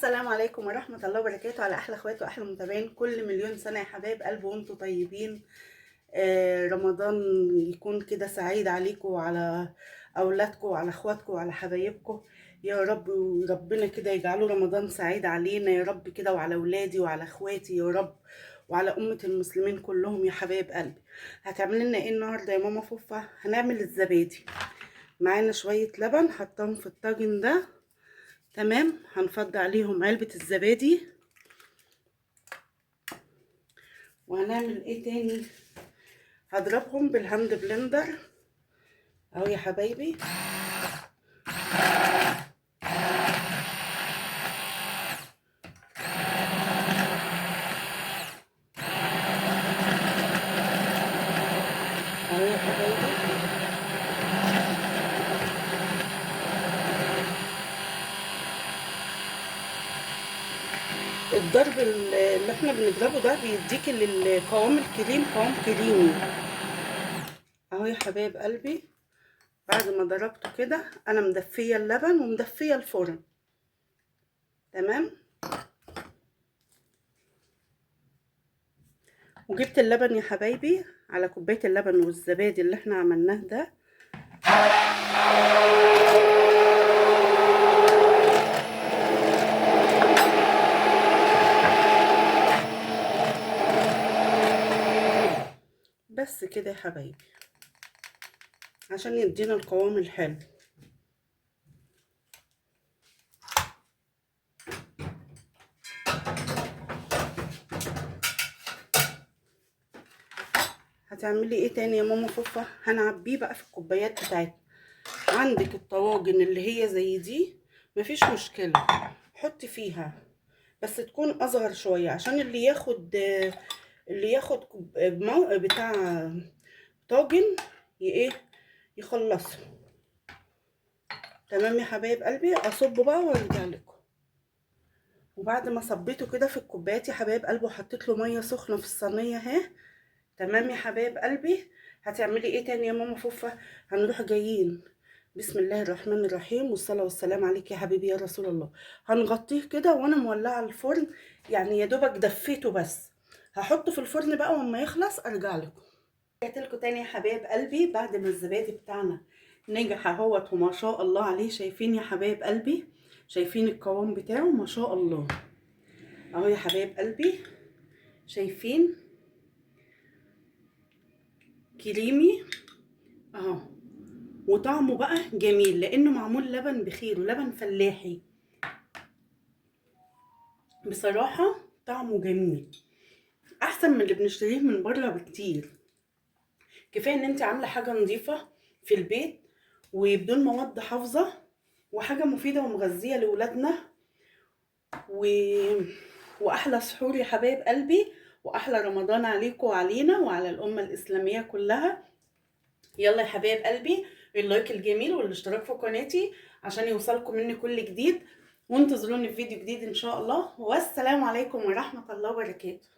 السلام عليكم ورحمة الله وبركاته على أحلى أخوات وأحلى متابعين. كل مليون سنة يا حبايب قلب وانتم طيبين. رمضان يكون كده سعيد عليكم وعلى أولادكم وعلى أخواتكم وعلى حبايبكم يا رب، وربنا كده يجعله رمضان سعيد علينا يا رب كده، وعلى أولادي وعلى أخواتي يا رب، وعلى أمة المسلمين كلهم يا حبايب قلبي. هتعمل لنا إيه النهاردة يا ماما فوفا؟ هنعمل الزبادي. معانا شوية لبن حطاهم في الطاجن ده، تمام. هنفضي عليهم علبة الزبادي. وهنعمل ايه تاني؟ هضربهم بالهاند بلندر اهو يا حبايبي. اهو يا حبايبي. الضرب اللي احنا بنضربه ده بيديك القوام الكريم، قوام كريمي اهو يا حبايب قلبي. بعد ما ضربته كده انا مدفيه اللبن ومدفيه الفرن، تمام. وجبت اللبن يا حبايبي على كوبايه اللبن والزبادي اللي احنا عملناه ده. بس كده يا حبايبي عشان يدينا القوام الحلو. هتعملي ايه تاني يا ماما فوفا؟ هنعبيه بقى في الكوبايات بتاعتنا. عندك الطواجن اللي هي زي دي مفيش مشكلة، حطي فيها بس تكون اصغر شوية عشان اللي ياخد بتاع طاجن ايه يخلصه. تمام يا حبايب قلبي. اصبه بقى وارجع لكم. وبعد ما صبيته كده في الكوبايات يا حبايب قلبي وحطيت له ميه سخنه في الصينيه اهي، تمام يا حبايب قلبي. هتعملي ايه تاني يا ماما فوفا؟ هنروح جايين بسم الله الرحمن الرحيم والصلاه والسلام عليك يا حبيبي يا رسول الله. هنغطيه كده وانا مولعه الفرن، يعني يا دوبك دفيته بس. هحطه في الفرن بقى واما يخلص ارجع لكم. رجعت لكم تاني يا حبايب قلبي بعد ما الزبادي بتاعنا نجح اهوت وما شاء الله عليه. شايفين يا حبايب قلبي؟ شايفين القوام بتاعه ما شاء الله اهو يا حبايب قلبي. شايفين كريمي اهو، وطعمه بقى جميل لانه معمول لبن بخير ولبن فلاحي. بصراحة طعمه جميل احسن من اللي بنشتريه من بره بكتير. كفاية ان انت عاملة حاجة نظيفة في البيت وبدون مواد حافظة، وحاجة مفيدة ومغذية لولادنا واحلى سحور يا حبايب قلبي، واحلى رمضان عليكم وعلينا وعلى الامة الاسلامية كلها. يلا يا حبايب قلبي اللايك الجميل والاشتراك في قناتي عشان يوصلكم مني كل جديد، وانتظروني في فيديو جديد ان شاء الله. والسلام عليكم ورحمة الله وبركاته.